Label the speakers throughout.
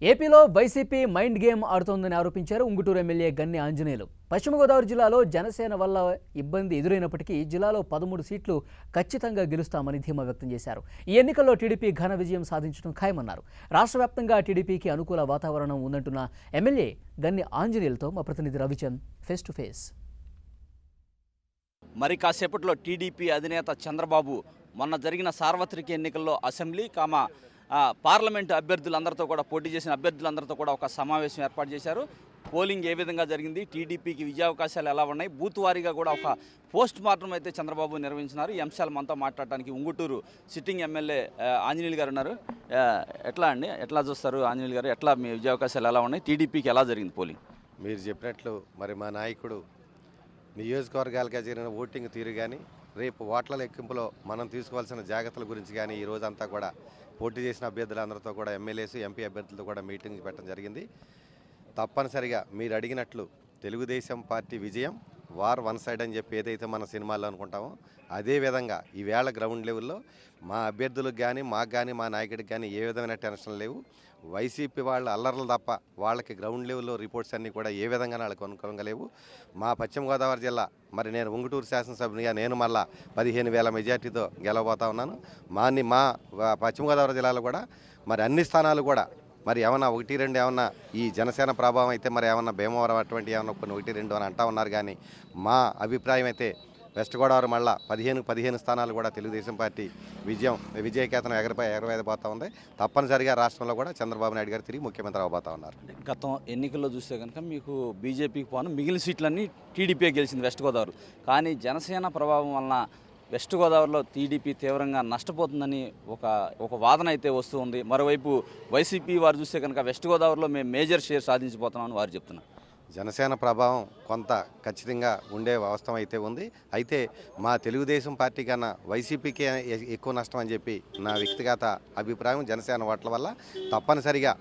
Speaker 1: ఏపీలో YCP mind game ఆడుతోందని ఆరోపించారు Unguturu MLA గన్ని ఆంజనేయులు. పశ్చిమ గోదావరి జిల్లాలో జనసేన వల్ల ఇబ్బంది ఎదురైనప్పటికీ జిల్లాలో 13 సీట్లు ఖచ్చితంగా గెలుస్తామని ధీమా వ్యక్తం చేశారు. ఈ ఎన్నికల్లో టీడీపీ ఘన విజయం సాధించడం ఖాయమన్నారు. రాష్ట్ర వ్యాప్తంగా టీడీపీకి అనుకూల వాతావరణం ఉందంటున్న ఎమ్మెల్యే గన్ని ఆంజనేయులతో మా ప్రతినిధి రవిచంద్ ఫేస్ టు ఫేస్.
Speaker 2: మరి కాసేపట్లో టీడీపీ అధినేత చంద్రబాబు మొన్న జరిగిన సార్వత్రిక ఎన్నికల్లో అసెంబ్లీ పార్లమెంటు అభ్యర్థులందరితో కూడా పోటీ చేసిన అభ్యర్థులందరితో కూడా ఒక సమావేశం ఏర్పాటు చేశారు. పోలింగ్ ఏ విధంగా జరిగింది, టీడీపీకి విజయావకాశాలు ఎలా ఉన్నాయి, బూత్ వారీగా కూడా ఒక పోస్ట్ మార్టం అయితే చంద్రబాబు నిర్వహించినారు. ఈ అంశాలు మనతో మాట్లాడడానికి ఉంగుటూరు సిట్టింగ్ ఎమ్మెల్యే ఆంజనేయులు గారు ఉన్నారు. ఎట్లా చూస్తారు ఆంజనేయులు గారు? ఎట్లా మీ విజయావకాశాలు ఎలా ఉన్నాయి, టీడీపీకి ఎలా జరిగింది పోలింగ్?
Speaker 3: మీరు చెప్పినట్లు మరి మా నాయకుడు నియోజకవర్గాలుగా జరిగిన ఓటింగ్ తీరు కానీ, రేపు ఓట్ల లెక్కింపులో మనం తీసుకోవాల్సిన జాగ్రత్తల గురించి కానీ ఈ రోజంతా కూడా పోటీ చేసిన అభ్యర్థులందరితో కూడా ఎమ్మెల్యేస్ ఎంపీ అభ్యర్థులతో కూడా మీటింగ్ పెట్టడం జరిగింది. తప్పనిసరిగా మీరు అడిగినట్లు తెలుగుదేశం పార్టీ విజయం వార్ వన్ సైడ్ అని చెప్పి ఏదైతే మన సినిమాల్లో అనుకుంటామో అదేవిధంగా ఈవేళ గ్రౌండ్ లెవెల్లో మా అభ్యర్థులకు కానీ మాకు కానీ మా నాయకుడికి కానీ ఏ విధమైన టెన్షన్ లేవు. వైసీపీ వాళ్ళ అల్లర్లు తప్ప వాళ్ళకి గ్రౌండ్ లెవెల్లో రిపోర్ట్స్ అన్నీ కూడా ఏ విధంగా వాళ్ళకి అనుకూలంగా మా పశ్చిమ గోదావరి జిల్లా మరి నేను ఉంగుటూరు శాసనసభ్యునిగా నేను మళ్ళా 15,000 మెజార్టీతో గెలవబోతా ఉన్నాను. మా పశ్చిమ గోదావరి జిల్లాలో కూడా మరి అన్ని స్థానాలు కూడా మరి ఏమన్నా 1-2 ఏమన్నా ఈ జనసేన ప్రభావం అయితే మరి ఏమన్నా భీమవరం అటువంటి ఏమన్నా కొన్ని 1-2 అని అంటా ఉన్నారు. కానీ మా అభిప్రాయం అయితే వెస్ట్ గోదావరి మళ్ళా 15 స్థానాలు కూడా తెలుగుదేశం పార్టీ విజయకేతనం ఎగరబోతా ఉంది. తప్పనిసరిగా రాష్ట్రంలో కూడా చంద్రబాబు నాయుడు గారు తిరిగి ముఖ్యమంత్రి అవబోతా ఉన్నారు.
Speaker 2: గతం ఎన్నికల్లో చూస్తే కనుక మీకు బీజేపీకి పోను మిగిలిన సీట్లన్నీ టీడీపీ గెలిచింది వెస్ట్ గోదావరి. కానీ జనసేన ప్రభావం వలన వెస్ట్ గోదావరిలో టీడీపీ తీవ్రంగా నష్టపోతుందని ఒక వాదన అయితే వస్తూ ఉంది. మరోవైపు వైసీపీ వారు చూస్తే కనుక వెస్ట్ గోదావరిలో మేము మేజర్ షేర్ సాధించబోతున్నామని వారు చెప్తున్నారు.
Speaker 3: జనసేన ప్రభావం కొంత ఖచ్చితంగా ఉండే వాస్తవం అయితే ఉంది. అయితే మా తెలుగుదేశం పార్టీ కన్నా వైసీపీకి ఎక్కువ నష్టం అని చెప్పి నా వ్యక్తిగత అభిప్రాయం. జనసేన ఓట్ల వల్ల తప్పనిసరిగా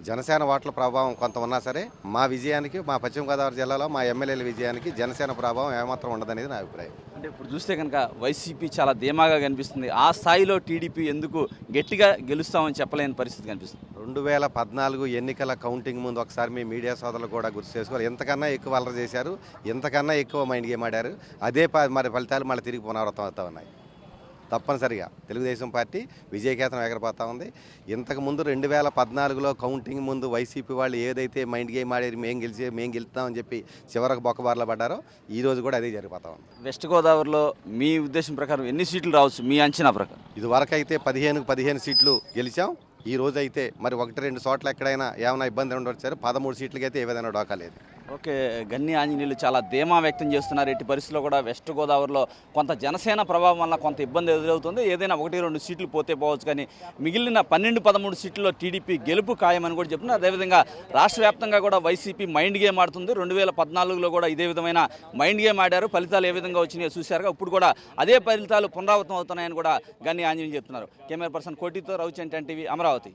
Speaker 3: జనసేన ఓట్ల ప్రభావం కొంత ఉన్నా సరే మా విజయానికి, మా పశ్చిమ గోదావరి జిల్లాలో మా ఎమ్మెల్యేల విజయానికి జనసేన ప్రభావం ఏమాత్రం ఉండదనేది నా అభిప్రాయం.
Speaker 2: అంటే ఇప్పుడు చూస్తే కనుక వైసీపీ చాలా ధీమాగా కనిపిస్తుంది. ఆ స్థాయిలో టీడీపీ ఎందుకు గట్టిగా గెలుస్తామని చెప్పలేని పరిస్థితి కనిపిస్తుంది.
Speaker 3: 2014 ఎన్నికల కౌంటింగ్ ముందు ఒకసారి మీ మీడియా సోదరులు కూడా గుర్తు చేసుకోవాలి. ఎంతకన్నా ఎక్కువ అల్లరి చేశారు, ఎంతకన్నా ఎక్కువ మైండ్ గేమ్ ఆడారు. అదే మరి ఫలితాలు మళ్ళీ తిరిగి పునరావృతం అవుతూ ఉన్నాయి. తప్పనిసరిగా తెలుగుదేశం పార్టీ విజయకేతనం ఎగరబోతా ఉంది. ఇంతకుముందు 2014లో కౌంటింగ్ ముందు వైసీపీ వాళ్ళు ఏదైతే మైండ్ గేమ్ ఆడారు మేము గెలుస్తామని చెప్పి చివరకు బొక్కబార్లో పడ్డారో ఈరోజు కూడా అదే జరిగిపోతా ఉంది.
Speaker 2: వెస్ట్ గోదావరిలో మీ ఉద్దేశం ప్రకారం ఎన్ని సీట్లు రావచ్చు మీ అంచనా ప్రకారం?
Speaker 3: ఇది వరకు అయితే 15 సీట్లు గెలిచాం. ఈ రోజు అయితే మరి 1-2 చోట్ల ఎక్కడైనా ఏమైనా ఇబ్బంది ఉండొచ్చారు. 13 సీట్లకి అయితే ఏ విధంగా డోకా లేదు.
Speaker 2: ఓకే, గన్ని ఆంజనేయులు చాలా ధీమా వ్యక్తం చేస్తున్నారు. ఎట్టి పరిస్థితుల్లో కూడా వెస్ట్ గోదావరిలో కొంత జనసేన ప్రభావం వల్ల కొంత ఇబ్బంది ఎదురవుతుంది. ఏదైనా 1-2 సీట్లు పోతే పోవచ్చు, కానీ మిగిలిన 12-13 సీట్లలో టీడీపీ గెలుపు ఖాయమని కూడా చెప్తున్నారు. అదేవిధంగా రాష్ట్ర వ్యాప్తంగా కూడా వైసీపీ మైండ్ గేమ్ ఆడుతుంది. 2014లో కూడా ఇదే విధమైన మైండ్ గేమ్ ఆడారు. ఫలితాలు ఏ విధంగా వచ్చినాయో చూశారుగా. ఇప్పుడు కూడా అదే ఫలితాలు పునరావృతం అవుతున్నాయని కూడా గన్ని ఆంజనేయులు చెప్తున్నారు. కెమెరా పర్సన్ కోటితో రవిచంద్, 10 టీవీ, అమరావతి.